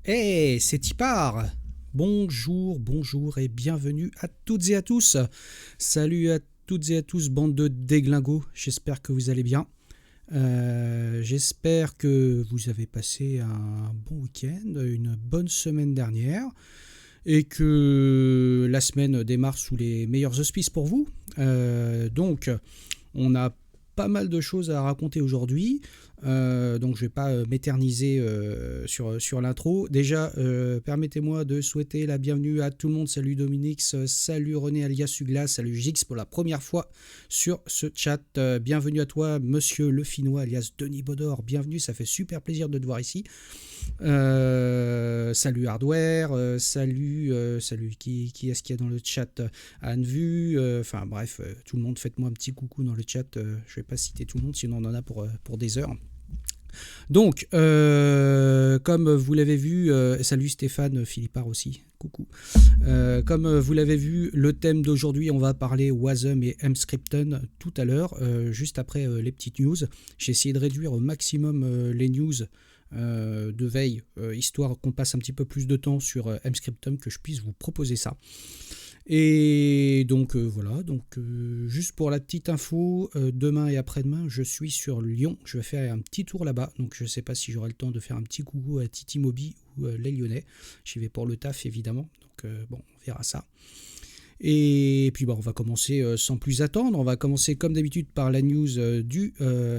Hey, c'est Tipar. Bonjour et bienvenue à toutes et à tous. Salut à toutes et à tous, bande de déglingos. J'espère que vous allez bien. J'espère que vous avez passé un bon week-end, une bonne semaine dernière et que la semaine démarre sous les meilleurs auspices pour vous. Donc, on a pas mal de choses à raconter aujourd'hui. Donc je ne vais pas m'éterniser sur l'intro. Déjà, permettez-moi de souhaiter la bienvenue à tout le monde. Salut Dominique, salut René alias Ugla, salut Gix pour la première fois sur ce chat. Bienvenue à toi, monsieur Le Finnois alias Denis Baudor. Bienvenue, ça fait super plaisir de te voir ici. Salut Hardware, salut qui est-ce qu'il y a dans le chat, Anne Vu, enfin bref, tout le monde, faites-moi un petit coucou dans le chat. Je vais pas citer tout le monde, sinon on en a pour des heures. Donc, comme vous l'avez vu, salut Stéphane Philippard aussi, coucou. Comme vous l'avez vu, le thème d'aujourd'hui, on va parler Wasm et Emscripten tout à l'heure, juste après les petites news. J'ai essayé de réduire au maximum les news de veille, histoire qu'on passe un petit peu plus de temps sur Emscripten, que je puisse vous proposer ça. Et donc voilà, juste pour la petite info, demain et après-demain, je suis sur Lyon. Je vais faire un petit tour là-bas. Donc je ne sais pas si j'aurai le temps de faire un petit coucou à Titi Moby ou les Lyonnais. J'y vais pour le taf évidemment. Donc bon, on verra ça. Et puis on va commencer sans plus attendre. On va commencer comme d'habitude par la news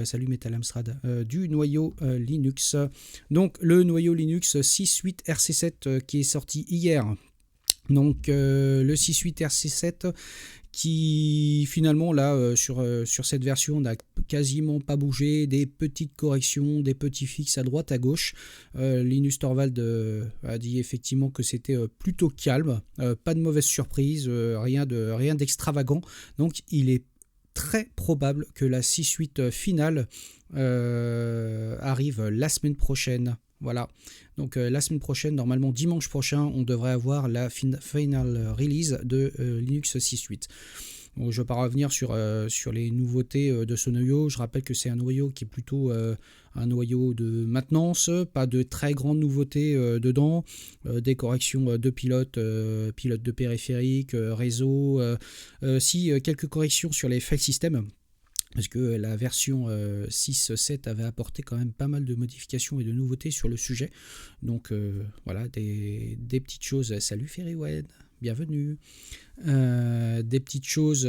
salut Metal Amstrad, du noyau Linux. Donc le noyau Linux 6.8 RC7 qui est sorti hier. Donc le 6.8 RC7 qui finalement là sur cette version n'a quasiment pas bougé, des petites corrections, des petits fixes à droite à gauche. Linus Torvald a dit effectivement que c'était plutôt calme, pas de mauvaise surprise, rien d'extravagant. Donc il est très probable que la 6.8 finale arrive la semaine prochaine. Voilà, donc la semaine prochaine, normalement dimanche prochain, on devrait avoir la final release de Linux 6.8. Bon, je ne vais pas revenir sur les nouveautés de ce noyau. Je rappelle que c'est un noyau qui est plutôt un noyau de maintenance, pas de très grandes nouveautés dedans, des corrections de pilote de périphérique, réseau, quelques corrections sur les file systems. Parce que la version 6.7 avait apporté quand même pas mal de modifications et de nouveautés sur le sujet. Donc voilà, des petites choses. Salut Ferrywen, bienvenue. Des petites choses,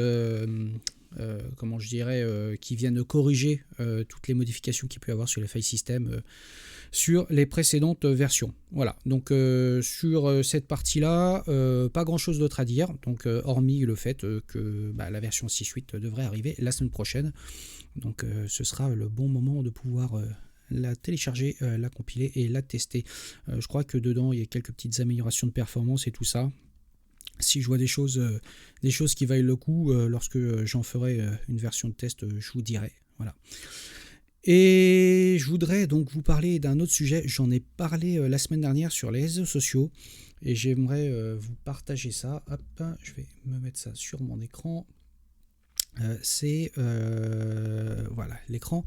comment je dirais, qui viennent corriger toutes les modifications qu'il peut y avoir sur les file systems sur les précédentes versions. Voilà, donc sur cette partie-là, pas grand-chose d'autre à dire, donc hormis le fait que la version 6.8 devrait arriver la semaine prochaine. Donc ce sera le bon moment de pouvoir la télécharger, la compiler et la tester. Je crois que dedans, il y a quelques petites améliorations de performance et tout ça. Si je vois des choses qui valent le coup, lorsque j'en ferai une version de test, je vous dirai. Voilà. Et je voudrais donc vous parler d'un autre sujet. J'en ai parlé la semaine dernière sur les réseaux sociaux et j'aimerais vous partager ça. Hop, je vais me mettre ça sur mon écran. C'est voilà l'écran.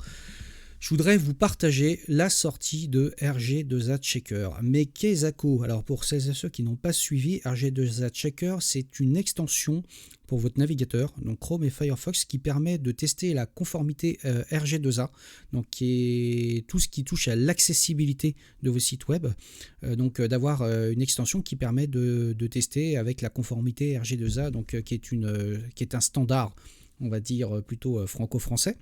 Je voudrais vous partager la sortie de RG2A Checker. Mais qu'est-ce que... Alors pour celles et ceux qui n'ont pas suivi, RG2A Checker, c'est une extension pour votre navigateur, donc Chrome et Firefox, qui permet de tester la conformité RG2A, donc qui est tout ce qui touche à l'accessibilité de vos sites web. Donc d'avoir une extension qui permet de tester avec la conformité RG2A, donc qui est un standard, on va dire plutôt franco-français,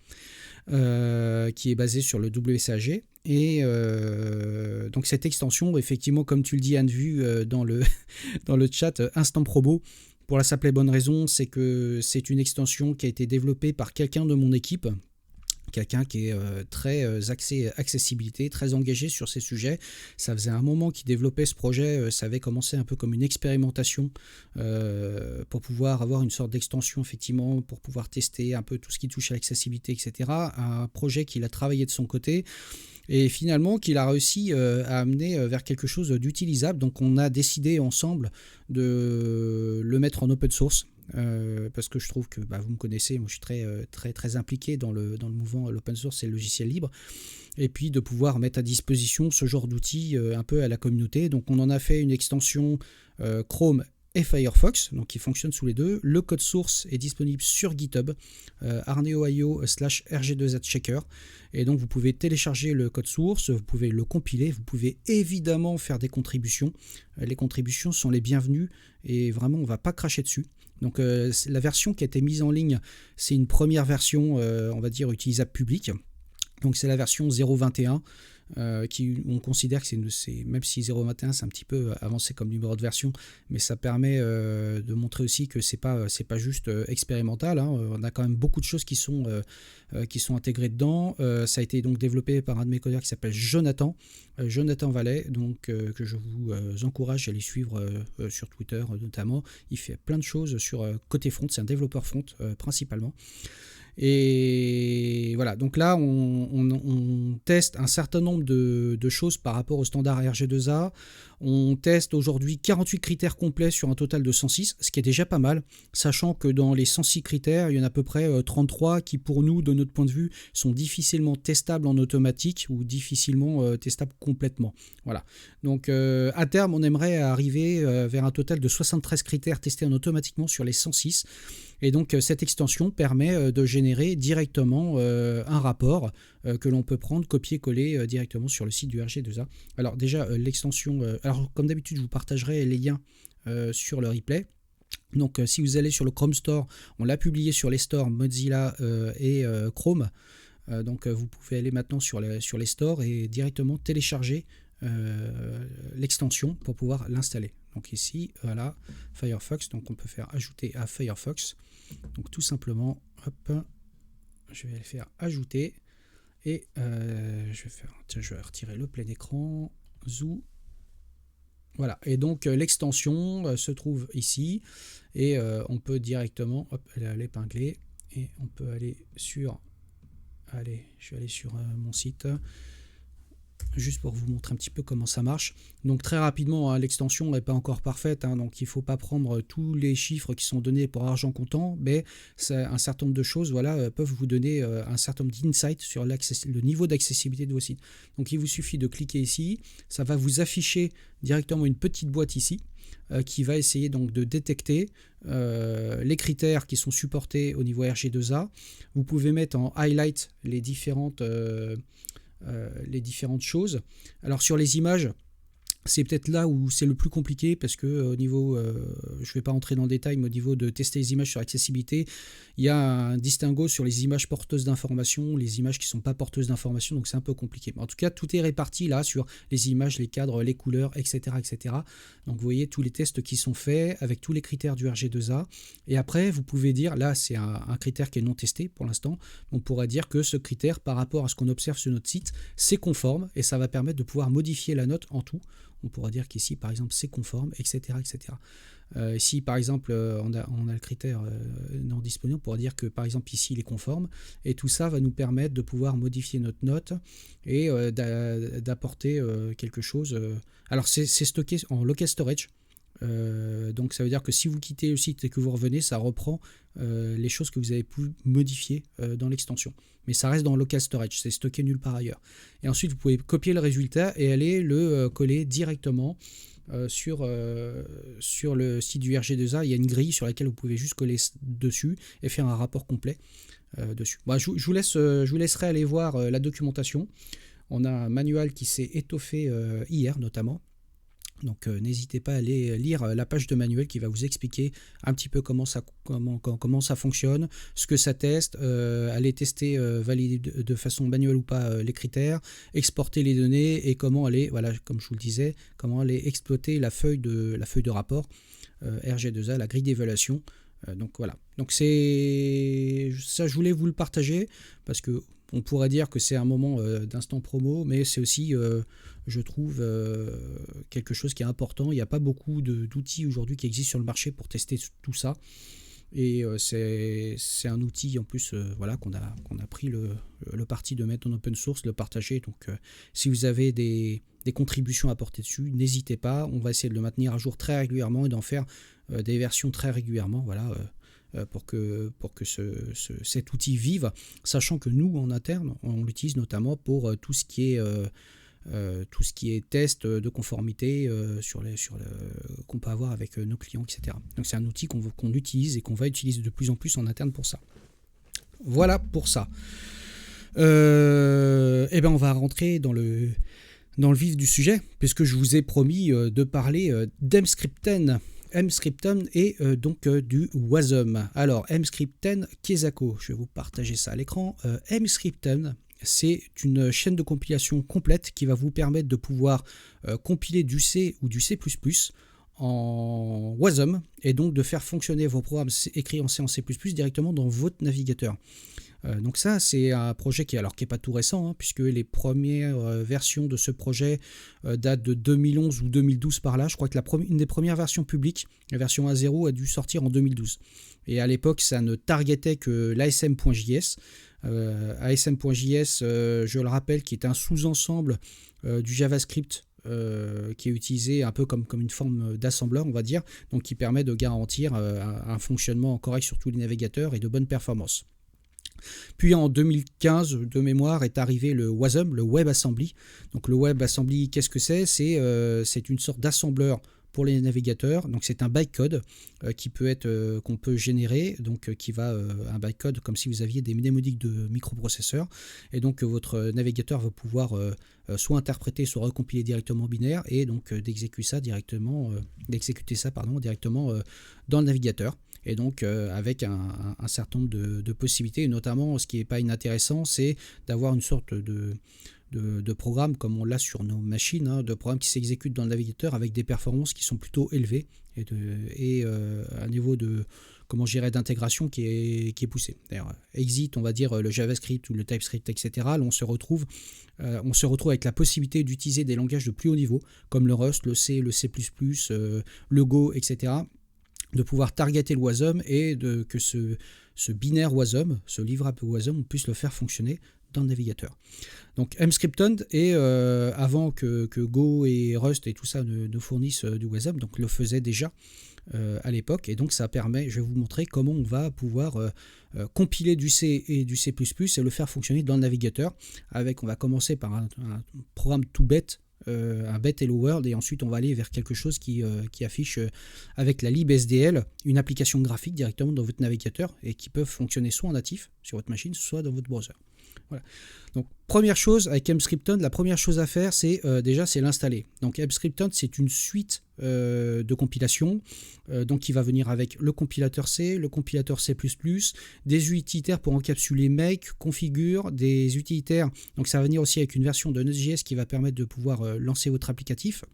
qui est basé sur le WCAG. Et donc cette extension, effectivement, comme tu le dis, Anne Vu, dans le chat, Instant Probo, pour la simple et bonne raison, c'est que c'est une extension qui a été développée par quelqu'un de mon équipe, quelqu'un qui est très axé accessibilité, très engagé sur ces sujets. Ça faisait un moment qu'il développait ce projet, ça avait commencé un peu comme une expérimentation pour pouvoir avoir une sorte d'extension, effectivement, pour pouvoir tester un peu tout ce qui touche à l'accessibilité, etc. Un projet qu'il a travaillé de son côté et finalement qu'il a réussi à amener vers quelque chose d'utilisable. Donc on a décidé ensemble de le mettre en open source. parce que je trouve que vous me connaissez, moi je suis très impliqué dans le mouvement l'open source et le logiciel libre, et puis de pouvoir mettre à disposition ce genre d'outils un peu à la communauté. Donc on en a fait une extension Chrome et Firefox, donc qui fonctionne sous les deux. Le code source est disponible sur GitHub, arneo.io/rg2zchecker. Et donc vous pouvez télécharger le code source, vous pouvez le compiler, vous pouvez évidemment faire des contributions. Les contributions sont les bienvenues et vraiment on ne va pas cracher dessus. Donc la version qui a été mise en ligne, c'est une première version, on va dire, utilisable publique. Donc c'est la version 0.21. On considère que c'est même si 0.21 c'est un petit peu avancé comme numéro de version, mais ça permet de montrer aussi que c'est pas juste expérimental, hein. On a quand même beaucoup de choses qui sont intégrées dedans. Ça a été donc développé par un de mes collègues qui s'appelle Jonathan Vallet, donc que je vous encourage à aller suivre sur Twitter notamment. Il fait plein de choses sur côté front, c'est un développeur front principalement. Et voilà, donc là on teste un certain nombre de choses par rapport au standard RG2A. On teste aujourd'hui 48 critères complets sur un total de 106, ce qui est déjà pas mal, sachant que dans les 106 critères, il y en a à peu près 33 qui pour nous, de notre point de vue, sont difficilement testables en automatique ou difficilement testables complètement. Voilà. Donc à terme, on aimerait arriver vers un total de 73 critères testés en automatiquement sur les 106. Et donc cette extension permet de générer directement un rapport que l'on peut prendre, copier-coller directement sur le site du RG2A. Alors déjà l'extension, alors comme d'habitude je vous partagerai les liens sur le replay. Donc si vous allez sur le Chrome Store, on l'a publié sur les stores Mozilla et Chrome. Donc vous pouvez aller maintenant sur les stores et directement télécharger l'extension pour pouvoir l'installer. Donc ici, voilà, Firefox, donc on peut faire ajouter à Firefox. Donc tout simplement, hop, je vais le faire ajouter et je vais retirer le plein écran, Zoo. Voilà, et donc l'extension se trouve ici et on peut directement l'épingler et on peut aller sur, je vais aller sur mon site. Juste pour vous montrer un petit peu comment ça marche. Donc très rapidement, hein, l'extension n'est pas encore parfaite, hein, donc il ne faut pas prendre tous les chiffres qui sont donnés pour argent comptant, mais un certain nombre de choses peuvent vous donner un certain nombre d'insights sur le niveau d'accessibilité de vos sites. Donc il vous suffit de cliquer ici, ça va vous afficher directement une petite boîte ici, qui va essayer donc de détecter les critères qui sont supportés au niveau RG2A. Vous pouvez mettre en highlight les différentes choses. Alors sur les images, c'est peut-être là où c'est le plus compliqué parce que au niveau, je ne vais pas entrer dans le détail, mais au niveau de tester les images sur l'accessibilité, il y a un distinguo sur les images porteuses d'informations, les images qui ne sont pas porteuses d'informations, donc c'est un peu compliqué. Mais en tout cas, tout est réparti là sur les images, les cadres, les couleurs, etc., etc. Donc vous voyez tous les tests qui sont faits avec tous les critères du RG2A. Et après, vous pouvez dire, là c'est un critère qui est non testé pour l'instant, on pourrait dire que ce critère, par rapport à ce qu'on observe sur notre site, c'est conforme et ça va permettre de pouvoir modifier la note en tout. On pourra dire qu'ici, par exemple, c'est conforme, etc. etc. Ici, par exemple, on a le critère non disponible, on pourra dire que, par exemple, ici, il est conforme. Et tout ça va nous permettre de pouvoir modifier notre note et d'apporter quelque chose. Alors, c'est stocké en local storage. Donc ça veut dire que si vous quittez le site et que vous revenez, ça reprend les choses que vous avez pu modifier dans l'extension. Mais ça reste dans local storage, c'est stocké nulle part ailleurs. Et ensuite, vous pouvez copier le résultat et aller le coller directement sur le site du RG2A. Il y a une grille sur laquelle vous pouvez juste coller dessus et faire un rapport complet dessus. Bon, je vous laisserai aller voir la documentation. On a un manuel qui s'est étoffé hier notamment. Donc n'hésitez pas à aller lire la page de manuel qui va vous expliquer un petit peu comment ça fonctionne, ce que ça teste, aller tester, valider de façon manuelle ou pas les critères, exporter les données et comment aller, voilà, comme je vous le disais, comment aller exploiter la feuille de rapport RG2A, la grille d'évaluation. Donc voilà. Donc c'est ça, je voulais vous le partager parce que on pourrait dire que c'est un moment d'instant promo, mais c'est aussi, je trouve, quelque chose qui est important. Il n'y a pas beaucoup d'outils aujourd'hui qui existent sur le marché pour tester tout ça. Et c'est un outil en plus qu'on a pris le parti de mettre en open source, de le partager. Donc si vous avez des contributions à apporter dessus, n'hésitez pas. On va essayer de le maintenir à jour très régulièrement et d'en faire des versions très régulièrement. Voilà. cet outil vive, sachant que nous, en interne, on l'utilise notamment pour tout ce qui est test de conformité qu'on peut avoir avec nos clients, etc. Donc c'est un outil qu'on utilise et qu'on va utiliser de plus en plus en interne pour ça. Voilà pour ça. Et ben on va rentrer dans le vif du sujet, puisque je vous ai promis de parler d'Emscripten. Emscripten et donc du Wasm. Alors, Emscripten Kezako, je vais vous partager ça à l'écran. Emscripten, c'est une chaîne de compilation complète qui va vous permettre de pouvoir compiler du C ou du C++ en Wasm et donc de faire fonctionner vos programmes écrits en C en C++ directement dans votre navigateur. Donc ça, c'est un projet qui est pas tout récent, puisque les premières versions de ce projet datent de 2011 ou 2012 par là. Je crois que une des premières versions publiques, la version 1.0, a dû sortir en 2012. Et à l'époque, ça ne targetait que l'ASM.js. ASM.js, je le rappelle, qui est un sous-ensemble du JavaScript qui est utilisé un peu comme une forme d'assembleur, on va dire, donc qui permet de garantir un fonctionnement correct sur tous les navigateurs et de bonnes performances. Puis en 2015, de mémoire, est arrivé le Wasm, le WebAssembly. Donc le WebAssembly, qu'est-ce que c'est ? C'est une sorte d'assembleur pour les navigateurs. Donc c'est un bytecode qu'on peut générer, donc qui va un bytecode comme si vous aviez des mnémoniques de microprocesseurs, et donc votre navigateur va pouvoir soit interpréter, soit recompiler directement en binaire, et donc d'exécuter ça directement dans le navigateur. Et donc avec un certain nombre de possibilités, et notamment ce qui n'est pas inintéressant, c'est d'avoir une sorte de programme comme on l'a sur nos machines, de programmes qui s'exécutent dans le navigateur avec des performances qui sont plutôt élevées et un niveau d'intégration qui est poussé. D'ailleurs, exit, on va dire, le JavaScript ou le TypeScript, etc. Là, on se retrouve avec la possibilité d'utiliser des langages de plus haut niveau, comme le Rust, le C, le C++, le Go, etc., de pouvoir targeter le Wasm et que ce binaire Wasm, ce livrable Wasm, on puisse le faire fonctionner dans le navigateur. Donc Emscripten, avant que Go et Rust et tout ça ne fournissent du Wasm, donc le faisait déjà à l'époque, et donc ça permet, je vais vous montrer comment on va pouvoir compiler du C et du C++ et le faire fonctionner dans le navigateur. On va commencer par un programme tout bête, un bet Hello World, et ensuite on va aller vers quelque chose qui affiche avec la libSDL une application graphique directement dans votre navigateur et qui peut fonctionner soit en natif sur votre machine, soit dans votre browser. Voilà. Donc première chose avec Emscripten, la première chose à faire, c'est l'installer. Donc Emscripten, c'est une suite de compilation donc qui va venir avec le compilateur C, le compilateur C++, des utilitaires pour encapsuler make, configure, des utilitaires, donc ça va venir aussi avec une version de Node.js qui va permettre de pouvoir lancer votre applicatif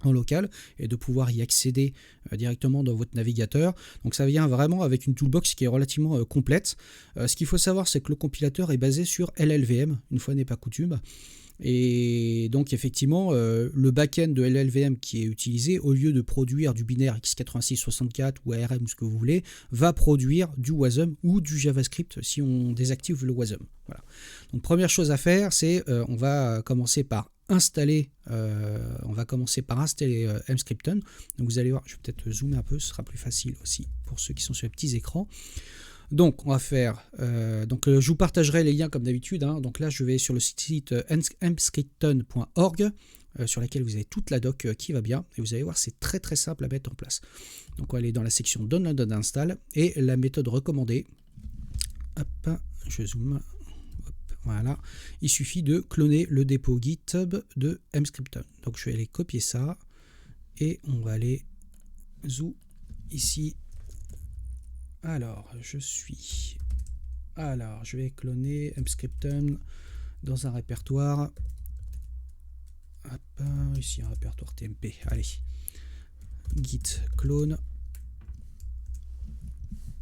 en local et de pouvoir y accéder directement dans votre navigateur. Donc ça vient vraiment avec une toolbox qui est relativement complète. Ce qu'il faut savoir, c'est que le compilateur est basé sur LLVM, une fois n'est pas coutume. Et donc effectivement, le back-end de LLVM qui est utilisé, au lieu de produire du binaire x86-64 ou ARM ou ce que vous voulez, va produire du Wasm ou du JavaScript si on désactive le Wasm. Voilà. Donc première chose à faire, c'est on va commencer par installer Emscripten. Donc vous allez voir, je vais peut-être zoomer un peu, ce sera plus facile aussi pour ceux qui sont sur les petits écrans. Donc on va faire, je vous partagerai les liens comme d'habitude, donc là je vais sur le site emscripten.org sur laquelle vous avez toute la doc qui va bien, et vous allez voir, c'est très très simple à mettre en place. Donc on va aller dans la section download and install, et la méthode recommandée, hop, je zoome. Voilà, il suffit de cloner le dépôt GitHub de Emscripten. Donc je vais aller copier ça et on va aller ici. Alors je vais cloner Emscripten dans un répertoire. Hop, ici un répertoire TMP. Allez, git clone.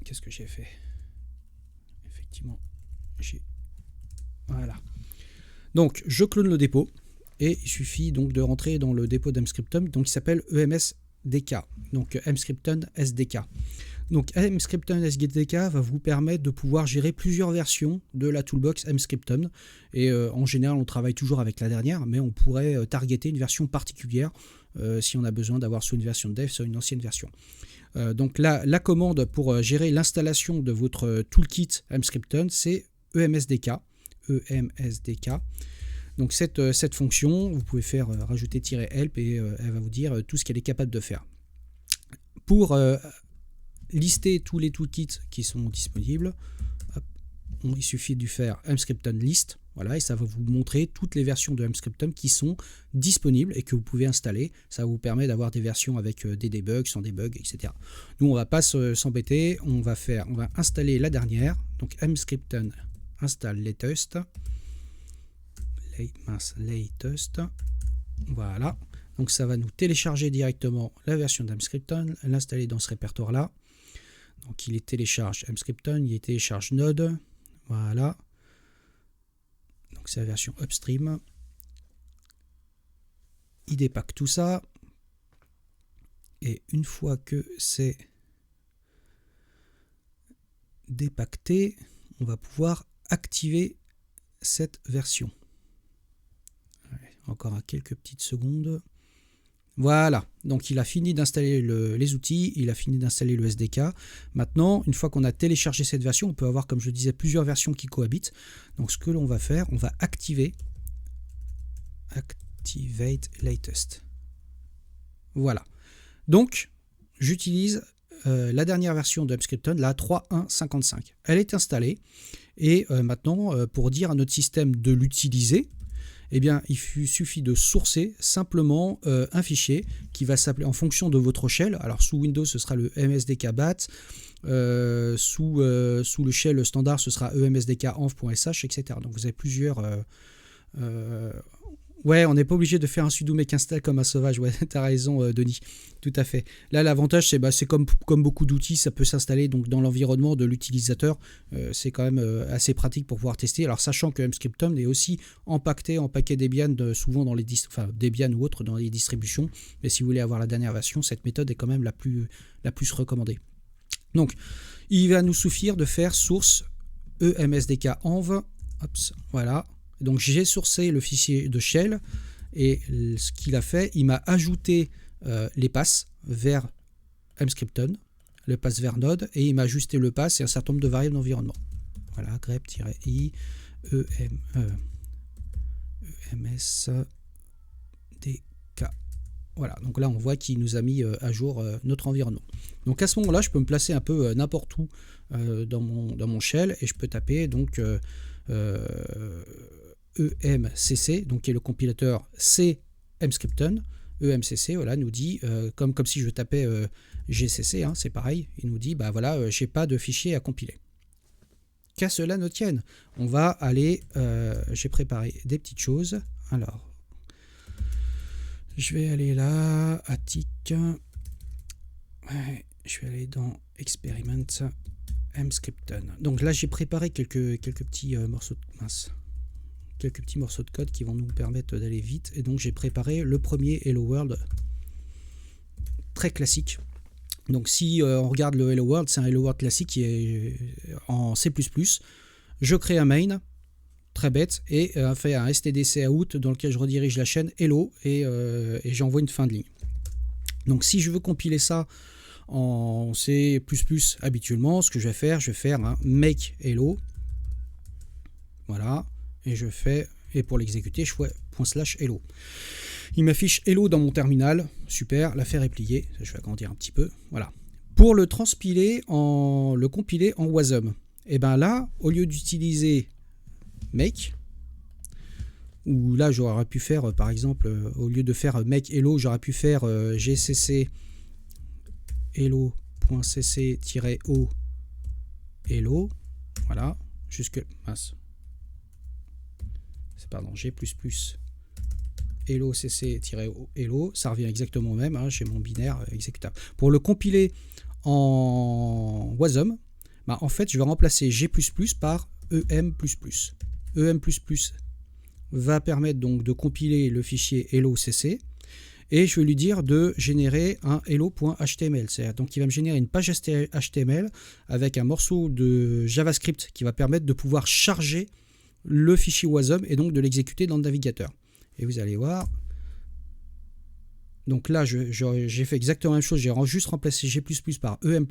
Qu'est-ce que j'ai fait? Effectivement, voilà. Donc je clone le dépôt et il suffit donc de rentrer dans le dépôt d'Emscripten, donc qui s'appelle EMSDK, donc Emscripten SDK. Donc Emscripten SDK va vous permettre de pouvoir gérer plusieurs versions de la toolbox Emscripten, et en général on travaille toujours avec la dernière, mais on pourrait targeter une version particulière si on a besoin d'avoir soit une version de dev, soit une ancienne version. Donc la commande pour gérer l'installation de votre toolkit Emscripten, c'est emsdk. Donc cette fonction, vous pouvez faire rajouter -help et elle va vous dire tout ce qu'elle est capable de faire. Pour lister tous les toolkits qui sont disponibles, hop, il suffit de faire Emscripten list, voilà, et ça va vous montrer toutes les versions de Emscripten qui sont disponibles et que vous pouvez installer. Ça vous permet d'avoir des versions avec des debugs, sans debug, etc. Nous, on ne va pas s'embêter, on va installer la dernière, donc Emscripten install latest. Latest, voilà, donc ça va nous télécharger directement la version d'Emscripten, l'installer dans ce répertoire là. Donc il télécharge Emscripten, il télécharge Node, voilà, donc c'est la version upstream, il dépack tout ça, et une fois que c'est dépaqueté, on va pouvoir activer cette version. Encore à quelques petites secondes. Voilà, donc il a fini d'installer les outils, il a fini d'installer le SDK. Maintenant, une fois qu'on a téléchargé cette version, on peut avoir, comme je disais, plusieurs versions qui cohabitent. Donc ce que l'on va faire, on va activate latest. Voilà. Donc, j'utilise la dernière version de Emscripten, la 3.1.55. Elle est installée et maintenant, pour dire à notre système de l'utiliser, eh bien, il suffit de sourcer simplement un fichier qui va s'appeler en fonction de votre shell. Alors, sous Windows, ce sera le msdk-bat. Sous le shell standard, ce sera emsdk-env.sh, etc. Donc, vous avez plusieurs... Ouais, on n'est pas obligé de faire un sudo make install comme un sauvage. Ouais, t'as raison, Denis. Tout à fait. Là, l'avantage, c'est comme beaucoup d'outils, ça peut s'installer donc dans l'environnement de l'utilisateur. C'est quand même assez pratique pour pouvoir tester. Alors, sachant que Emscripten est aussi empaqueté en paquet Debian, souvent dans les Debian ou autres dans les distributions. Mais si vous voulez avoir la dernière version, cette méthode est quand même la plus recommandée. Donc, il va nous suffire de faire source emsdk-env. Voilà. Donc j'ai sourcé le fichier de shell et ce qu'il a fait, il m'a ajouté les passes vers Emscripten, le pass vers Node, et il m'a ajusté le pass et un certain nombre de variables d'environnement. Voilà, grep-i emsdk. Voilà, donc là on voit qu'il nous a mis à jour notre environnement. Donc à ce moment-là, je peux me placer un peu n'importe où dans mon shell et je peux taper donc EMCC, donc qui est le compilateur C Emscripten. EMCC, voilà, nous dit, comme si je tapais GCC, hein, c'est pareil, il nous dit, bah voilà, j'ai pas de fichier à compiler. Qu'à cela ne tienne, on va aller, j'ai préparé des petites choses. Alors, je vais aller là, attic, ouais, je vais aller dans Experiment Emscripten. Donc là, j'ai préparé quelques petits morceaux de quelques petits morceaux de code qui vont nous permettre d'aller vite. Et donc j'ai préparé le premier Hello World très classique. Donc si on regarde le Hello World, c'est un Hello World classique qui est en C++. Je crée un main, très bête, et fait un stdc out dans lequel je redirige la chaîne Hello et j'envoie une fin de ligne. Donc si je veux compiler ça en C++ habituellement, ce que je vais faire un make hello. Voilà. Et pour l'exécuter, je fais /hello. Il m'affiche hello dans mon terminal. Super, l'affaire est pliée. Je vais agrandir un petit peu. Voilà. Pour le compiler en Wasm, et bien là, au lieu d'utiliser make, ou là j'aurais pu faire par exemple, au lieu de faire make hello, j'aurais pu faire gcc hello.cc-o hello. Voilà. Jusque. Mince. Pardon, g++ hello cc-hello, ça revient exactement au même, hein, j'ai mon binaire exécutable. Pour le compiler en Wasm, bah, en fait je vais remplacer g++ par em++. Em++ va permettre donc de compiler le fichier hello.cc et je vais lui dire de générer un hello.html. Donc il va me générer une page HTML avec un morceau de JavaScript qui va permettre de pouvoir charger le fichier Wasm et donc de l'exécuter dans le navigateur. Et vous allez voir, Donc là, j'ai fait exactement la même chose. J'ai juste remplacé G++ par EM++.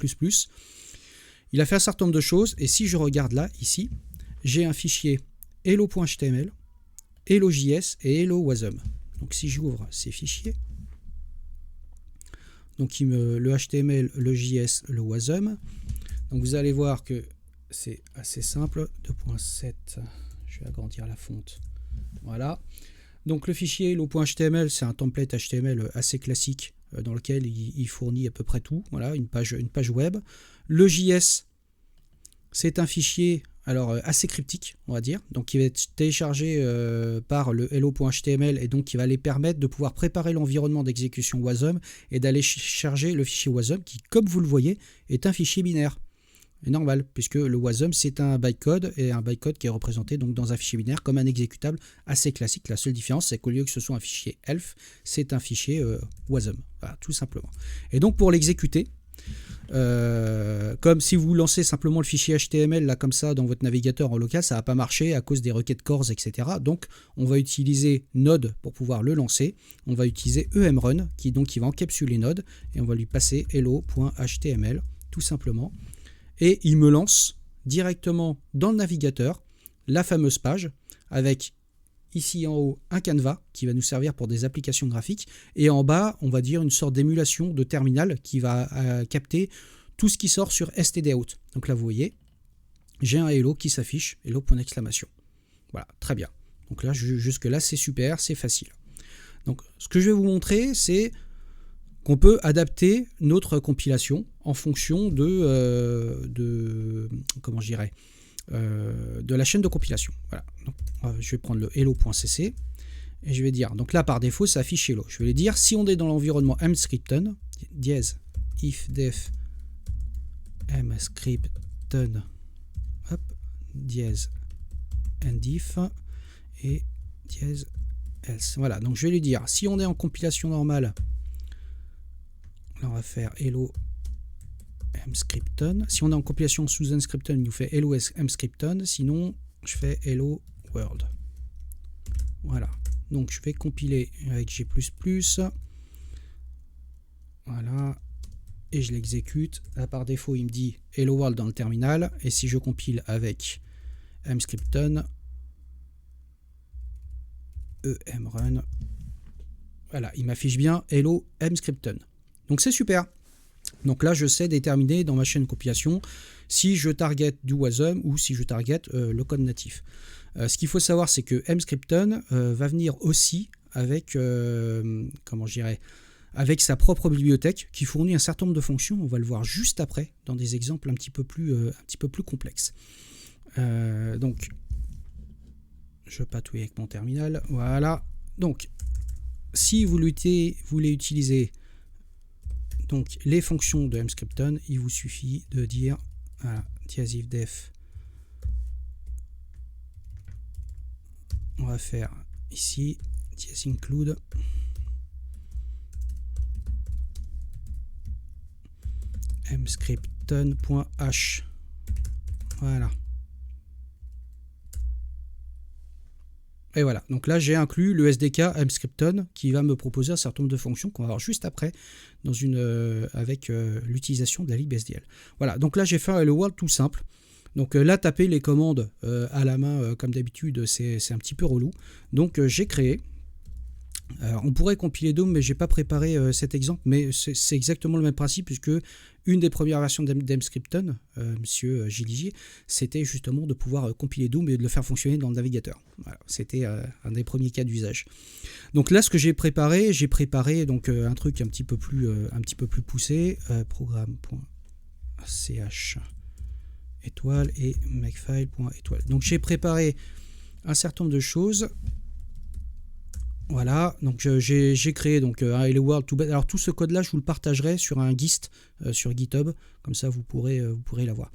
Il a fait un certain nombre de choses. Et si je regarde là, ici, j'ai un fichier hello.html, hello.js et hello.wasm. Donc si j'ouvre ces fichiers, donc le HTML, le JS, le wasm. Donc vous allez voir que c'est assez simple. 2.7, je vais agrandir la fonte. Voilà. Donc le fichier hello.html, c'est un template HTML assez classique dans lequel il fournit à peu près tout. Voilà, une page web. Le JS, c'est un fichier assez cryptique, on va dire. Donc qui va être téléchargé par le hello.html et donc qui va les permettre de pouvoir préparer l'environnement d'exécution wasm et d'aller charger le fichier wasm qui, comme vous le voyez, est un fichier binaire. C'est normal, puisque le wasm c'est un bytecode et un bytecode qui est représenté donc dans un fichier binaire comme un exécutable assez classique. La seule différence, c'est qu'au lieu que ce soit un fichier elf, c'est un fichier wasm, voilà, tout simplement. Et donc pour l'exécuter, comme si vous lancez simplement le fichier HTML là comme ça dans votre navigateur en local, ça va pas marcher à cause des requêtes cores, etc. Donc on va utiliser Node pour pouvoir le lancer. On va utiliser emrun qui va encapsuler Node et on va lui passer hello.html tout simplement. Et il me lance directement dans le navigateur la fameuse page avec ici en haut un canevas qui va nous servir pour des applications graphiques et en bas on va dire une sorte d'émulation de terminal qui va capter tout ce qui sort sur stdout. Donc là vous voyez, j'ai un hello qui s'affiche, hello point d'exclamation. Voilà, très bien. Donc là jusque là c'est super, c'est facile. Donc ce que je vais vous montrer c'est qu'on peut adapter notre compilation en fonction de la chaîne de compilation. Voilà. Donc, je vais prendre le hello.cc et je vais dire, donc là par défaut ça affiche hello. Je vais lui dire si on est dans l'environnement mscripton, dièse ifdef mscripton, hop, dièse ndif et dièse else. Voilà, donc je vais lui dire si on est en compilation normale, là on va faire hello mscripton. Si on est en compilation sous mscripton, il nous fait hello mscripton. Sinon, je fais hello world. Voilà. Donc, je vais compiler avec G++. Voilà. Et je l'exécute. Là, par défaut, il me dit hello world dans le terminal. Et si je compile avec mscripton, emrun, voilà, il m'affiche bien hello mscripton. Donc, c'est super. Donc là, je sais déterminer dans ma chaîne compilation si je target du wasm ou si je target le code natif. Ce qu'il faut savoir, c'est que mscripton va venir aussi avec, avec sa propre bibliothèque qui fournit un certain nombre de fonctions. On va le voir juste après dans des exemples un petit peu plus complexes. Donc, je patouille avec mon terminal. Voilà. Donc, si vous voulez utiliser donc les fonctions de mscripton, il vous suffit de dire voilà, -ifdef. On va faire ici -include mscripton.h. Voilà. Et voilà, donc là j'ai inclus le SDK mscripton qui va me proposer un certain nombre de fonctions qu'on va voir juste après dans avec l'utilisation de la libSDL. Voilà, donc là j'ai fait un hello world tout simple. Donc là taper les commandes à la main comme d'habitude c'est un petit peu relou. Donc j'ai créé. Alors, on pourrait compiler Doom, mais j'ai pas préparé cet exemple, mais c'est exactement le même principe puisque une des premières versions d'mscripton, monsieur Giligier, c'était justement de pouvoir compiler Doom et de le faire fonctionner dans le navigateur. Voilà, c'était un des premiers cas d'usage. Donc là, ce que j'ai préparé donc un truc un petit peu plus poussé, programme.ch étoile et makefile.étoile. Donc j'ai préparé un certain nombre de choses. Voilà, donc j'ai créé donc un hello world tout bête. Alors tout ce code là, je vous le partagerai sur un gist sur GitHub, comme ça vous pourrez l'avoir.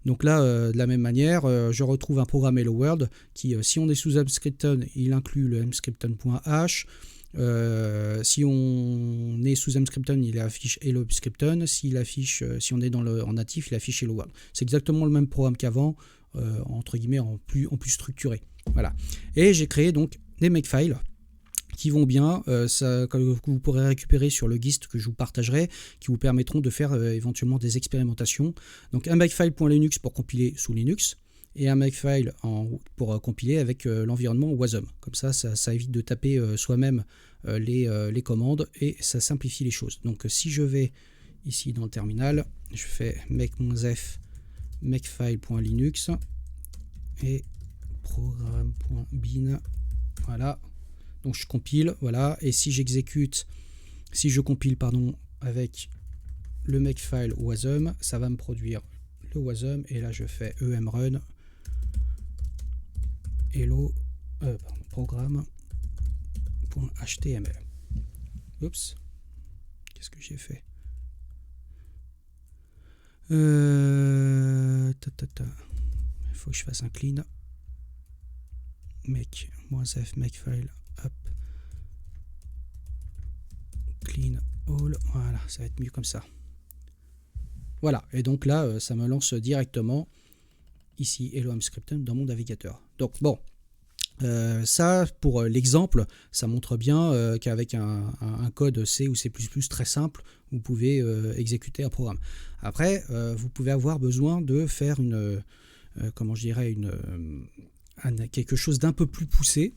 Donc là, de la même manière, je retrouve un programme hello world qui, si on est sous mscripton, il inclut le mscripton.h. Si on est sous mscripton, il affiche hello scripton. Si on est en natif, il affiche hello world. C'est exactement le même programme qu'avant, entre guillemets en plus structuré. Voilà. Et j'ai créé donc des makefiles qui vont bien, que vous pourrez récupérer sur le GIST que je vous partagerai, qui vous permettront de faire éventuellement des expérimentations. Donc un makefile.linux pour compiler sous Linux, et un makefile pour compiler avec l'environnement Wasm. Comme ça évite de taper soi-même les commandes, et ça simplifie les choses. Donc si je vais ici dans le terminal, je fais make-f makefile.linux et programme.bin, voilà, donc je compile, voilà, et si je compile avec le makefile wasm, ça va me produire le wasm, et là je fais emrun hello programme.html. Oups, qu'est-ce que j'ai fait? Il faut que je fasse un clean. Make-f makefile up clean all, voilà, ça va être mieux comme ça. Voilà, et donc là ça me lance directement ici Hello Emscripten dans mon navigateur. Donc bon, ça pour l'exemple, ça montre bien qu'avec un code C ou C++ très simple, vous pouvez exécuter un programme. Après, vous pouvez avoir besoin de faire quelque chose d'un peu plus poussé.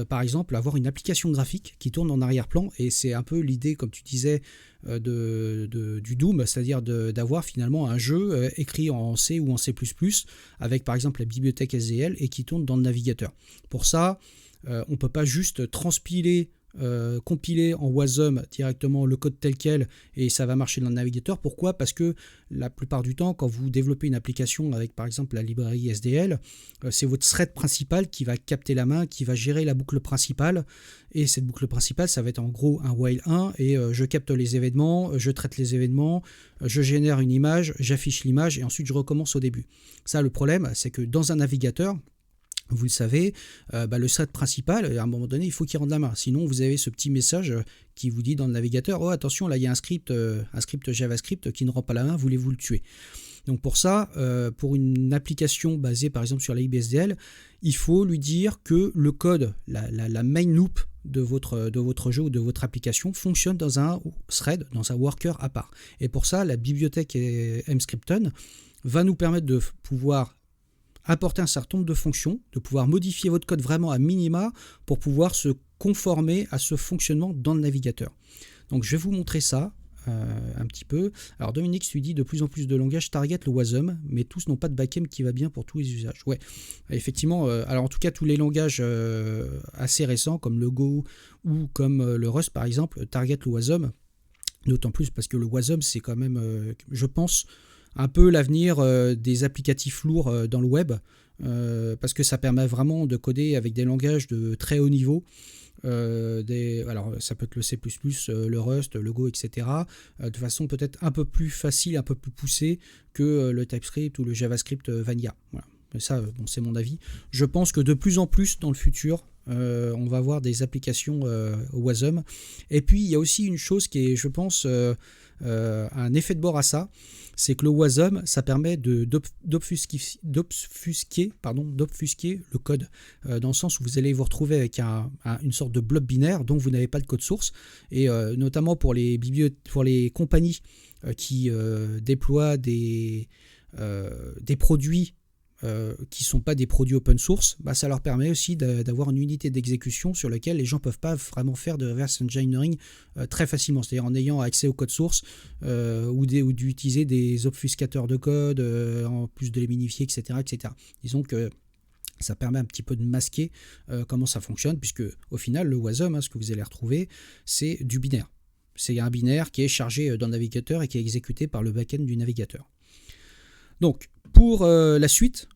Par exemple, avoir une application graphique qui tourne en arrière-plan, et c'est un peu l'idée, comme tu disais, du Doom, c'est-à-dire d'avoir finalement un jeu écrit en C ou en C++ avec par exemple la bibliothèque SDL et qui tourne dans le navigateur. Pour ça, on ne peut pas juste compiler en Wasm directement le code tel quel et ça va marcher dans le navigateur. Pourquoi? Parce que la plupart du temps, quand vous développez une application avec par exemple la librairie SDL, c'est votre thread principal qui va capter la main, qui va gérer la boucle principale, et cette boucle principale, ça va être en gros un while 1, et je capte les événements, je traite les événements, je génère une image, j'affiche l'image, et ensuite je recommence au début. Ça, le problème, c'est que dans un navigateur, vous le savez, le thread principal, à un moment donné, il faut qu'il rende la main. Sinon, vous avez ce petit message qui vous dit dans le navigateur « Oh, attention, là, il y a un script JavaScript qui ne rend pas la main, voulez-vous le tuer ?» Donc pour ça, pour une application basée par exemple sur la libSDL, il faut lui dire que le code, la main loop de votre jeu ou de votre application fonctionne dans un thread, dans un worker à part. Et pour ça, la bibliothèque Emscripten va nous permettre de pouvoir apporter un certain nombre de fonctions, de pouvoir modifier votre code vraiment à minima pour pouvoir se conformer à ce fonctionnement dans le navigateur. Donc je vais vous montrer ça un petit peu. Alors Dominique, tu dis de plus en plus de langages target le Wasm, mais tous n'ont pas de backend qui va bien pour tous les usages. Ouais, effectivement, alors en tout cas tous les langages assez récents comme le Go ou comme le Rust par exemple, target le Wasm, d'autant plus parce que le Wasm c'est quand même, je pense, un peu l'avenir des applicatifs lourds dans le web, parce que ça permet vraiment de coder avec des langages de très haut niveau. Alors ça peut être le C++, le Rust, le Go, etc. De façon peut-être un peu plus facile, un peu plus poussée que le TypeScript ou le JavaScript vanilla. Voilà. Mais ça, bon, c'est mon avis. Je pense que de plus en plus dans le futur, on va avoir des applications Wasm. Et puis il y a aussi une chose qui est, je pense, un effet de bord à ça, c'est que le Wasm, ça permet d'obfusquer le code, dans le sens où vous allez vous retrouver avec une sorte de blob binaire dont vous n'avez pas de code source, et notamment pour les compagnies qui déploient des produits qui ne sont pas des produits open source, ça leur permet aussi d'avoir une unité d'exécution sur laquelle les gens ne peuvent pas vraiment faire de reverse engineering très facilement, c'est-à-dire en ayant accès au code source ou d'utiliser des obfuscateurs de code en plus de les minifier, etc. Disons que ça permet un petit peu de masquer comment ça fonctionne, puisque au final le Wasm, ce que vous allez retrouver, c'est du binaire. C'est un binaire qui est chargé dans le navigateur et qui est exécuté par le back-end du navigateur. Donc, pour la suite,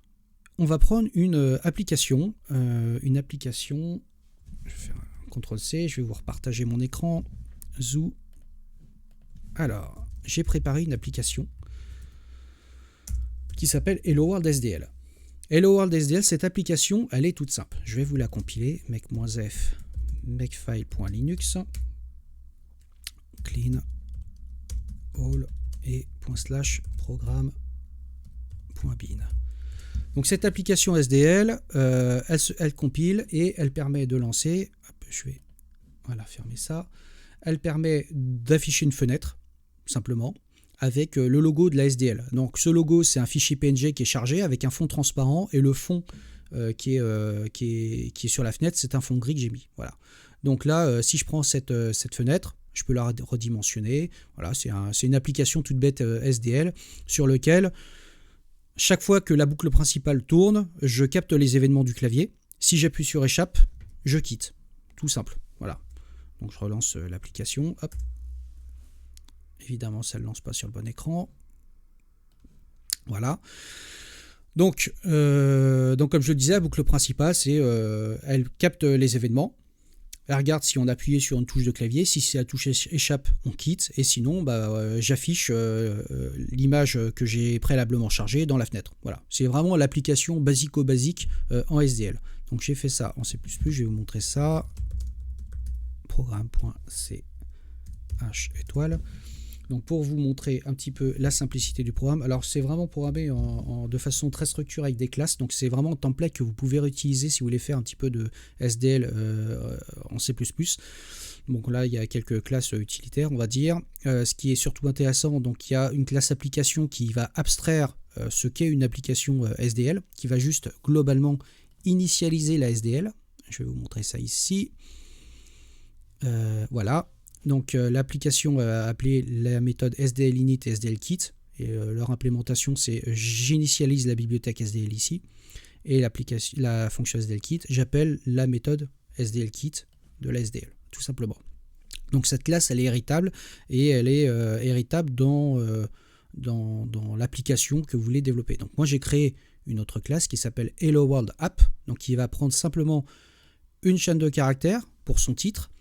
on va prendre une application. Je vais faire un CTRL-C, je vais vous repartager mon écran. Zoo. Alors, j'ai préparé une application qui s'appelle Hello World SDL. Hello World SDL, cette application, elle est toute simple. Je vais vous la compiler. Make-f makefile.linux clean all et /programme. Donc cette application SDL, elle compile et elle permet de lancer, je vais Voilà, fermez ça. Elle permet d'afficher une fenêtre, simplement, avec le logo de la SDL. Donc ce logo, c'est un fichier PNG qui est chargé avec un fond transparent et le fond qui est sur la fenêtre, c'est un fond gris que j'ai mis. Voilà. Donc là, si je prends cette fenêtre, je peux la redimensionner. Voilà, c'est une application toute bête SDL sur lequel, chaque fois que la boucle principale tourne, je capte les événements du clavier. Si j'appuie sur échappe, je quitte. Tout simple. Voilà. Donc je relance l'application. Hop. Évidemment, ça ne lance pas sur le bon écran. Voilà. Donc comme je le disais, la boucle principale, elle capte les événements. Elle regarde si on a appuyé sur une touche de clavier. Si c'est la touche échappe, on quitte. Et sinon, j'affiche l'image que j'ai préalablement chargée dans la fenêtre. Voilà. C'est vraiment l'application basico-basique en SDL. Donc j'ai fait ça en C++. Je vais vous montrer ça. Programme.ch étoile. Donc pour vous montrer un petit peu la simplicité du programme, alors c'est vraiment programmé de façon très structurée avec des classes, donc c'est vraiment un template que vous pouvez réutiliser si vous voulez faire un petit peu de SDL en C++. Donc là il y a quelques classes utilitaires on va dire. Ce qui est surtout intéressant, donc il y a une classe application qui va abstraire ce qu'est une application SDL, qui va juste globalement initialiser la SDL. Je vais vous montrer ça ici. Voilà. Donc l'application appelée la méthode SDL init et SDL kit, et leur implémentation c'est j'initialise la bibliothèque SDL ici, et la fonction SDL kit, j'appelle la méthode SDL kit de la SDL, tout simplement. Donc cette classe elle est héritable, et elle est héritable dans l'application que vous voulez développer. Donc moi j'ai créé une autre classe qui s'appelle Hello World App, donc qui va prendre simplement une chaîne de caractères pour son titre,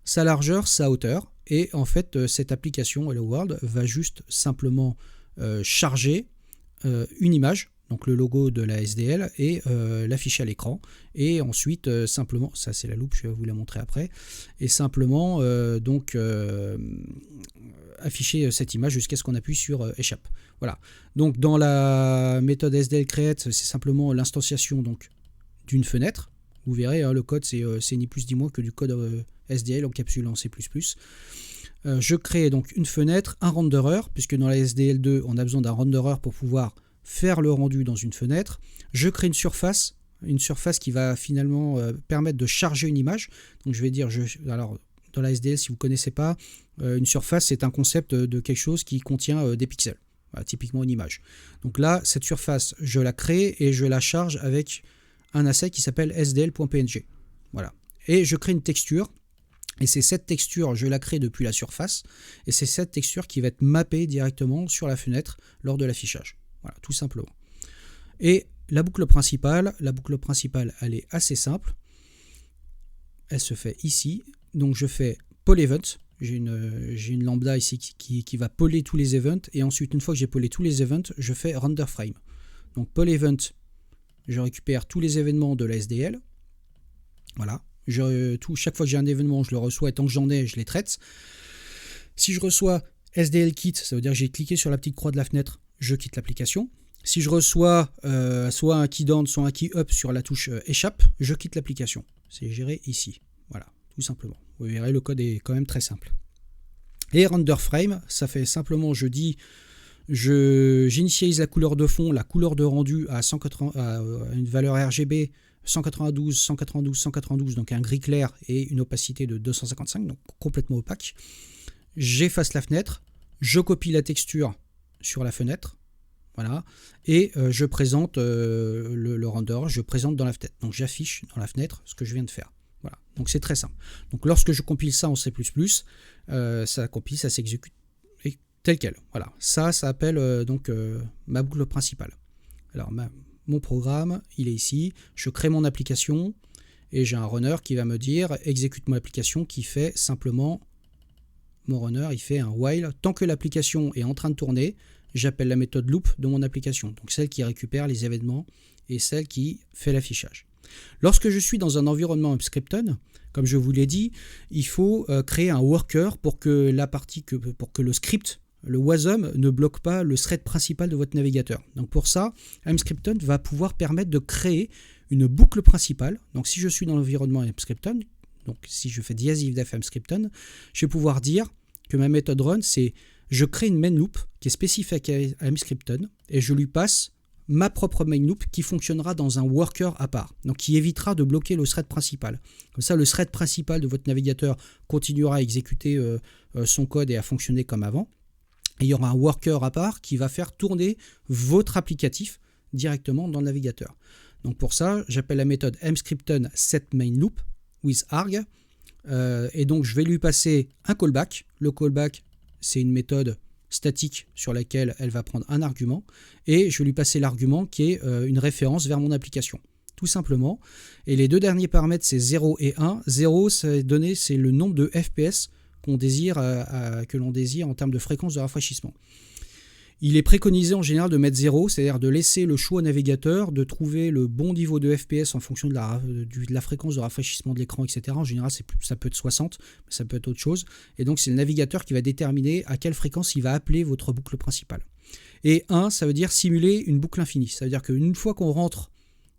sa largeur, sa hauteur, et en fait cette application Hello World va juste simplement charger une image, donc le logo de la SDL, et l'afficher à l'écran, et ensuite simplement, ça c'est la loupe, je vais vous la montrer après, et simplement afficher cette image jusqu'à ce qu'on appuie sur échappe. Voilà. Donc dans la méthode SDL create, c'est simplement l'instanciation donc d'une fenêtre. Vous verrez, le code, c'est ni plus ni moins que du code SDL encapsulé en C++. Je crée donc une fenêtre, un renderer, puisque dans la SDL2, on a besoin d'un renderer pour pouvoir faire le rendu dans une fenêtre. Je crée une surface qui va finalement permettre de charger une image. Donc je vais dire, alors dans la SDL, si vous ne connaissez pas, une surface, c'est un concept de quelque chose qui contient des pixels. Voilà, typiquement une image. Donc là, cette surface, je la crée et je la charge avec un asset qui s'appelle sdl.png. Voilà. Et je crée une texture, et c'est cette texture, je la crée depuis la surface, et c'est cette texture qui va être mappée directement sur la fenêtre lors de l'affichage. Voilà, tout simplement. Et la boucle principale, elle est assez simple. Elle se fait ici. Donc je fais poll event. J'ai une lambda ici qui va poller tous les events, et ensuite, une fois que j'ai pollé tous les events, je fais render frame. Donc poll event, je récupère tous les événements de la SDL. Voilà. Chaque fois que j'ai un événement, je le reçois, et tant que j'en ai, je les traite. Si je reçois SDL kit, ça veut dire que j'ai cliqué sur la petite croix de la fenêtre, je quitte l'application. Si je reçois soit un key down, soit un key up sur la touche échappe, je quitte l'application. C'est géré ici. Voilà, tout simplement. Vous verrez, le code est quand même très simple. Et render frame, ça fait simplement, j'initialise la couleur de fond, la couleur de rendu à une valeur RGB 192, 192, 192, donc un gris clair et une opacité de 255, donc complètement opaque. J'efface la fenêtre, je copie la texture sur la fenêtre, voilà, et je présente le render, je présente dans la fenêtre. Donc j'affiche dans la fenêtre ce que je viens de faire. Voilà, donc c'est très simple. Donc lorsque je compile ça en C++, ça compile, ça s'exécute tel quel. Voilà, ça appelle ma boucle principale. Alors mon programme, il est ici, je crée mon application et j'ai un runner qui va me dire exécute mon application, qui fait simplement, mon runner il fait un while, tant que l'application est en train de tourner, j'appelle la méthode loop de mon application, donc celle qui récupère les événements et celle qui fait l'affichage. Lorsque je suis dans un environnement Upscripton, comme je vous l'ai dit, il faut créer un worker pour que le script, le WASM, ne bloque pas le thread principal de votre navigateur. Donc pour ça, Mscripton va pouvoir permettre de créer une boucle principale. Donc si je suis dans l'environnement Mscripton, donc si je fais -if mscripton, je vais pouvoir dire que ma méthode run, c'est je crée une main loop qui est spécifique à mscripton et je lui passe ma propre main loop qui fonctionnera dans un worker à part, donc qui évitera de bloquer le thread principal. Comme ça, le thread principal de votre navigateur continuera à exécuter son code et à fonctionner comme avant. Et il y aura un worker à part qui va faire tourner votre applicatif directement dans le navigateur. Donc pour ça, j'appelle la méthode mscripton setMainLoop with arg. Et donc je vais lui passer un callback. Le callback, c'est une méthode statique sur laquelle elle va prendre un argument. Et je vais lui passer l'argument qui est une référence vers mon application. Tout simplement. Et les deux derniers paramètres, c'est 0 et 1. 0, c'est le nombre de FPS que l'on désire en termes de fréquence de rafraîchissement. Il est préconisé en général de mettre 0, c'est-à-dire de laisser le choix au navigateur, de trouver le bon niveau de FPS en fonction de la fréquence de rafraîchissement de l'écran, etc. En général, ça peut être 60, mais ça peut être autre chose. Et donc, c'est le navigateur qui va déterminer à quelle fréquence il va appeler votre boucle principale. Et 1, ça veut dire simuler une boucle infinie. Ça veut dire qu'une fois qu'on rentre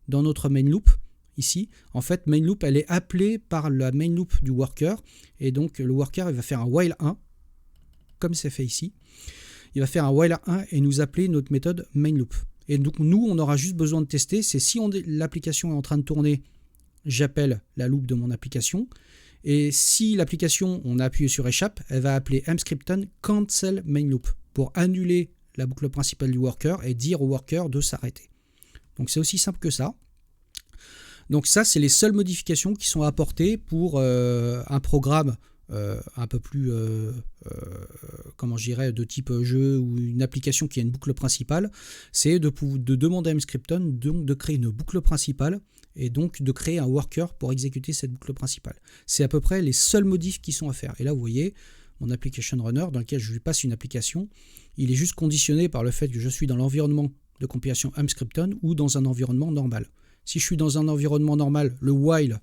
dans notre main loop, ici, en fait, main loop, elle est appelée par la main loop du worker. Et donc, le worker, il va faire un while 1, comme c'est fait ici. Il va faire un while 1 et nous appeler notre méthode main loop. Et donc, nous, on aura juste besoin de tester. C'est si l'application est en train de tourner, j'appelle la loop de mon application. Et si l'application, on a appuyé sur échappe, elle va appeler mscripton cancel main loop pour annuler la boucle principale du worker et dire au worker de s'arrêter. Donc, c'est aussi simple que ça. Donc ça, c'est les seules modifications qui sont apportées pour un programme un peu plus, comment je dirais, de type jeu ou une application qui a une boucle principale. C'est de demander à mscripton donc de créer une boucle principale et donc de créer un worker pour exécuter cette boucle principale. C'est à peu près les seuls modifs qui sont à faire. Et là, vous voyez, mon application runner dans lequel je lui passe une application, il est juste conditionné par le fait que je suis dans l'environnement de compilation mscripton ou dans un environnement normal. Si je suis dans un environnement normal, le while,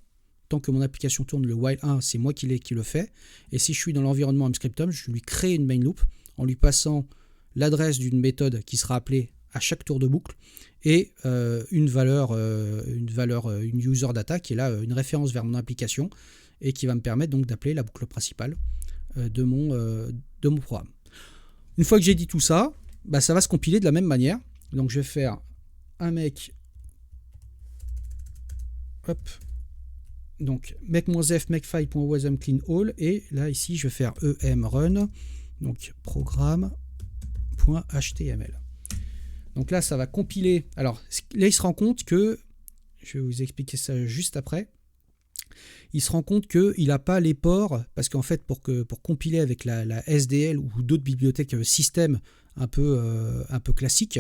tant que mon application tourne, le while 1, c'est moi qui le fait. Et si je suis dans l'environnement mscripton, je lui crée une main loop en lui passant l'adresse d'une méthode qui sera appelée à chaque tour de boucle et une user data qui est là une référence vers mon application et qui va me permettre donc d'appeler la boucle principale de mon programme. Une fois que j'ai dit tout ça, ça va se compiler de la même manière. Donc je vais faire un make. Hop. Donc make-f makefile.wasm clean all et là ici je vais faire emrun donc programme.html. Donc là ça va compiler. Alors là il se rend compte que, je vais vous expliquer ça juste après, il se rend compte qu'il n'a pas les ports parce qu'en fait pour compiler avec la SDL ou d'autres bibliothèques système un peu classiques,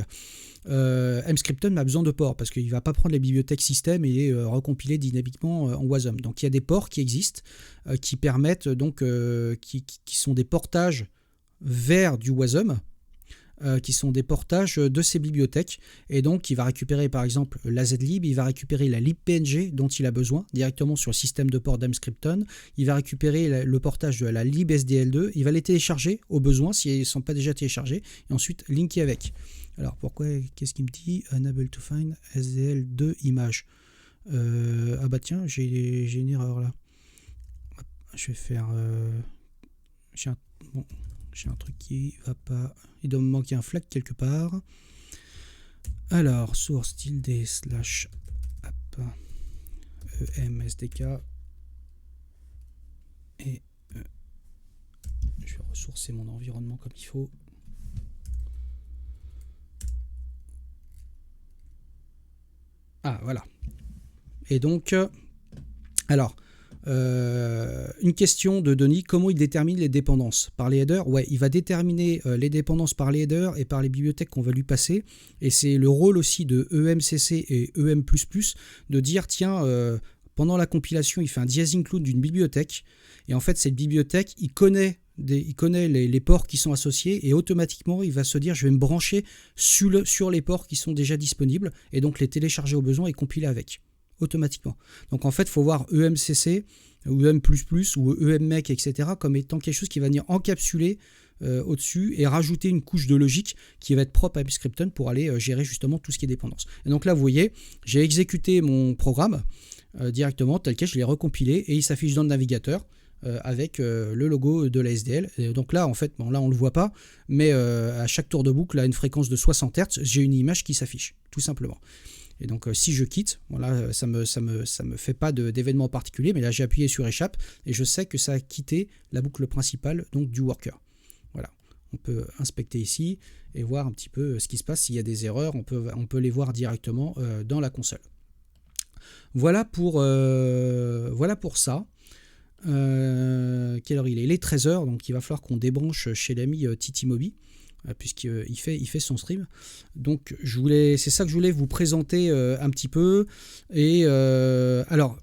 mscripton a besoin de ports parce qu'il ne va pas prendre les bibliothèques système et les recompiler dynamiquement en WASM. Donc il y a des ports qui existent qui permettent donc qui sont des portages vers du WASM, qui sont des portages de ces bibliothèques, et donc il va récupérer par exemple la zlib, il va récupérer la libpng dont il a besoin directement sur le système de port d'mscripton, il va récupérer le portage de la libsdl2, il va les télécharger au besoin s'ils ne sont pas déjà téléchargés et ensuite linker avec. Alors pourquoi, qu'est-ce qu'il me dit? Unable to find SDL2 image. Ah bah tiens, j'ai une erreur là. Je vais faire... J'ai un truc qui va pas... Il doit me manquer un flag quelque part. Alors, source tilde slash app emsdk et je vais ressourcer mon environnement comme il faut. Ah, voilà. Et donc, alors... une question de Denis, comment il détermine les dépendances par les headers? Ouais, il va déterminer les dépendances par les headers et par les bibliothèques qu'on va lui passer, et c'est le rôle aussi de EMCC et EM++ de dire tiens, pendant la compilation il fait un /include d'une bibliothèque, et en fait cette bibliothèque il connaît les ports qui sont associés, et automatiquement il va se dire je vais me brancher sur les ports qui sont déjà disponibles et donc les télécharger au besoin et compiler avec automatiquement. Donc en fait, il faut voir EMCC ou EM++ ou EMMake, etc. comme étant quelque chose qui va venir encapsuler au-dessus et rajouter une couche de logique qui va être propre à mscripton pour aller gérer justement tout ce qui est dépendance. Et donc là, vous voyez, j'ai exécuté mon programme. directement, tel quel, je l'ai recompilé et il s'affiche dans le navigateur avec le logo de la SDL. Et donc là, en fait, bon, là on ne le voit pas, mais à chaque tour de boucle, à une fréquence de 60 Hz, j'ai une image qui s'affiche, tout simplement. Et donc si je quitte, voilà, ça me fait pas d'événement particulier, mais là j'ai appuyé sur échappe et je sais que ça a quitté la boucle principale donc du worker. Voilà, on peut inspecter ici et voir un petit peu ce qui se passe. S'il y a des erreurs, on peut les voir directement dans la console. Voilà pour ça. Quelle heure il est? Il est 13h, donc il va falloir qu'on débranche chez l'ami Titi Moby, puisqu'il fait son stream. Donc c'est ça que je voulais vous présenter un petit peu. Et alors,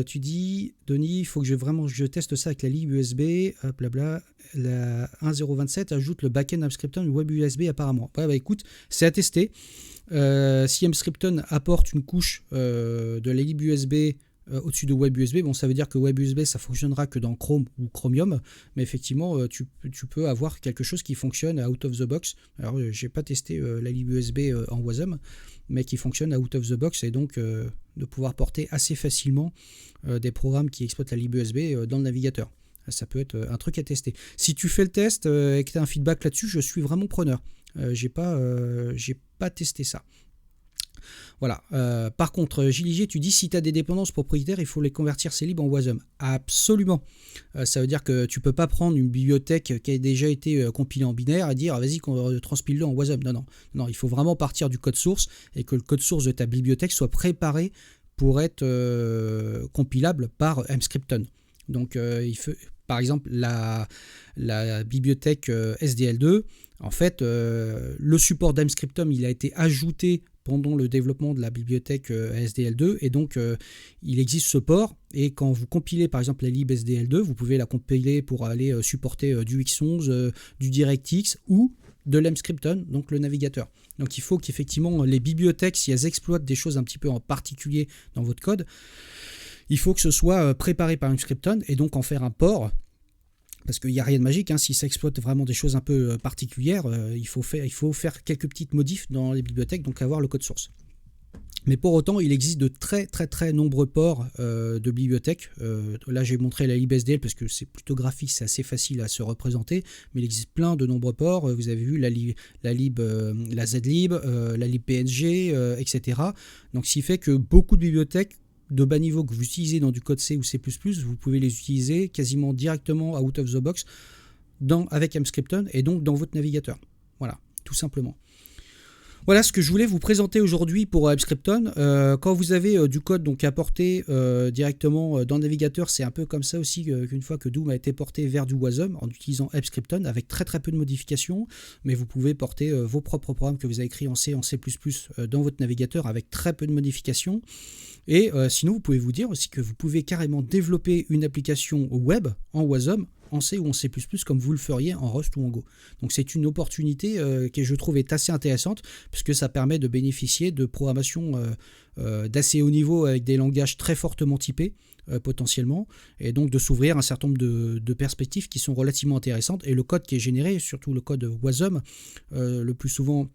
tu dis, Denis, il faut que je teste ça avec la lib USB, blabla, la 1.0.27 ajoute le backend Mscripton web USB apparemment. Ouais, bah écoute, c'est à tester. Si Mscripton apporte une couche de la lib USB au-dessus de WebUSB, bon, ça veut dire que WebUSB ça fonctionnera que dans Chrome ou Chromium, mais effectivement tu peux avoir quelque chose qui fonctionne out of the box. Alors j'ai pas testé la lib USB en Wasm, mais qui fonctionne out of the box, et donc de pouvoir porter assez facilement des programmes qui exploitent la lib USB dans le navigateur. Ça peut être un truc à tester. Si tu fais le test et que tu as un feedback là-dessus, je suis vraiment preneur. J'ai pas testé ça. Voilà. Par contre, Giligier, tu dis si tu as des dépendances propriétaires, il faut les convertir ces libres en Wasm. Absolument. Ça veut dire que tu peux pas prendre une bibliothèque qui a déjà été compilée en binaire et dire vas-y, transpile-le en Wasm. Non, il faut vraiment partir du code source et que le code source de ta bibliothèque soit préparé pour être compilable par Mscripton. Donc, par exemple, la bibliothèque SDL2, en fait, le support d'Mscripton, il a été ajouté pendant le développement de la bibliothèque SDL2, et donc il existe ce port, et quand vous compilez par exemple la lib SDL2, vous pouvez la compiler pour aller supporter du X11, du DirectX ou de l'Mscripton, donc le navigateur. Donc il faut qu'effectivement les bibliothèques, si elles exploitent des choses un petit peu en particulier dans votre code, il faut que ce soit préparé par Mscripton et donc en faire un port. Parce qu'il n'y a rien de magique, hein. Si ça exploite vraiment des choses un peu particulières, il faut faire quelques petites modifs dans les bibliothèques, donc avoir le code source. Mais pour autant, il existe de très très très nombreux ports de bibliothèques. Là, j'ai montré la lib SDL parce que c'est plutôt graphique, c'est assez facile à se représenter, mais il existe plein de nombreux ports. Vous avez vu la zlib, la lib PNG, etc. Donc, ce qui fait que beaucoup de bibliothèques de bas niveau que vous utilisez dans du code C ou C++, vous pouvez les utiliser quasiment directement out of the box avec Mscripton et donc dans votre navigateur. Voilà, tout simplement. Voilà ce que je voulais vous présenter aujourd'hui pour Mscripton. Quand vous avez du code donc à porter directement dans le navigateur, c'est un peu comme ça aussi qu'une fois que Doom a été porté vers du Wasm en utilisant Mscripton avec très très peu de modifications, mais vous pouvez porter vos propres programmes que vous avez écrits en C, en C++ dans votre navigateur avec très peu de modifications. Et sinon, vous pouvez vous dire aussi que vous pouvez carrément développer une application web en Wasm, en C ou en C++, comme vous le feriez en Rust ou en Go. Donc c'est une opportunité qui, je trouve, est assez intéressante, puisque ça permet de bénéficier de programmation d'assez haut niveau avec des langages très fortement typés, potentiellement, et donc de s'ouvrir un certain nombre de perspectives qui sont relativement intéressantes. Et le code qui est généré, surtout le code Wasm, le plus souvent,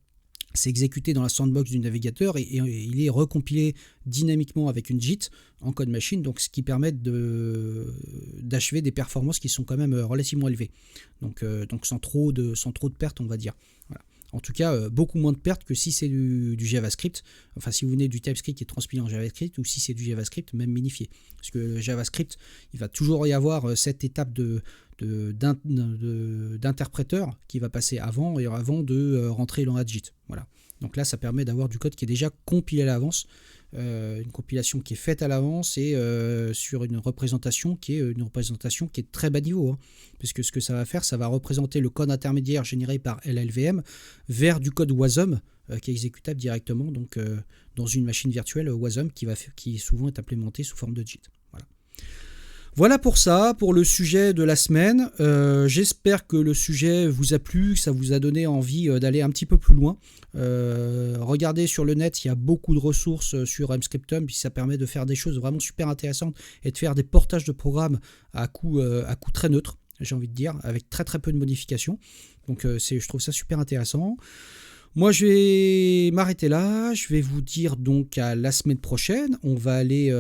c'est exécuté dans la sandbox du navigateur et il est recompilé dynamiquement avec une JIT en code machine, donc ce qui permet d'achever des performances qui sont quand même relativement élevées. Donc sans trop de pertes, on va dire. Voilà. En tout cas, beaucoup moins de pertes que si c'est du JavaScript. Enfin, si vous venez du TypeScript qui est transpilé en JavaScript, ou si c'est du JavaScript même minifié. Parce que le JavaScript, il va toujours y avoir cette étape d'interpréteur qui va passer avant de rentrer dans la JIT. Voilà. Donc là, ça permet d'avoir du code qui est déjà compilé à l'avance, une compilation qui est faite à l'avance et sur une représentation qui est très bas niveau, hein, puisque ce que ça va faire, ça va représenter le code intermédiaire généré par LLVM vers du code Wasm qui est exécutable directement donc, dans une machine virtuelle Wasm qui souvent est implémentée sous forme de JIT. Voilà pour ça, pour le sujet de la semaine. J'espère que le sujet vous a plu, que ça vous a donné envie d'aller un petit peu plus loin. Regardez sur le net, il y a beaucoup de ressources sur Mscripton, puis ça permet de faire des choses vraiment super intéressantes et de faire des portages de programmes à coût très neutre, j'ai envie de dire, avec très très peu de modifications. Donc je trouve ça super intéressant. Moi, je vais m'arrêter là. Je vais vous dire donc à la semaine prochaine. On va aller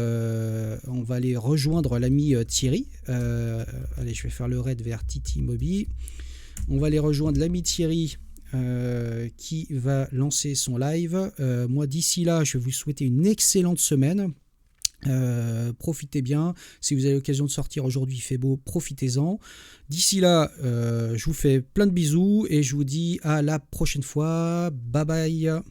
rejoindre l'ami Thierry. Allez, je vais faire le raid vers Titi Mobi. On va aller rejoindre l'ami Thierry qui va lancer son live. Moi, d'ici là, je vais vous souhaiter une excellente semaine. Profitez bien. Si vous avez l'occasion de sortir aujourd'hui, il fait beau, profitez-en. D'ici là, je vous fais plein de bisous et je vous dis à la prochaine fois. Bye bye.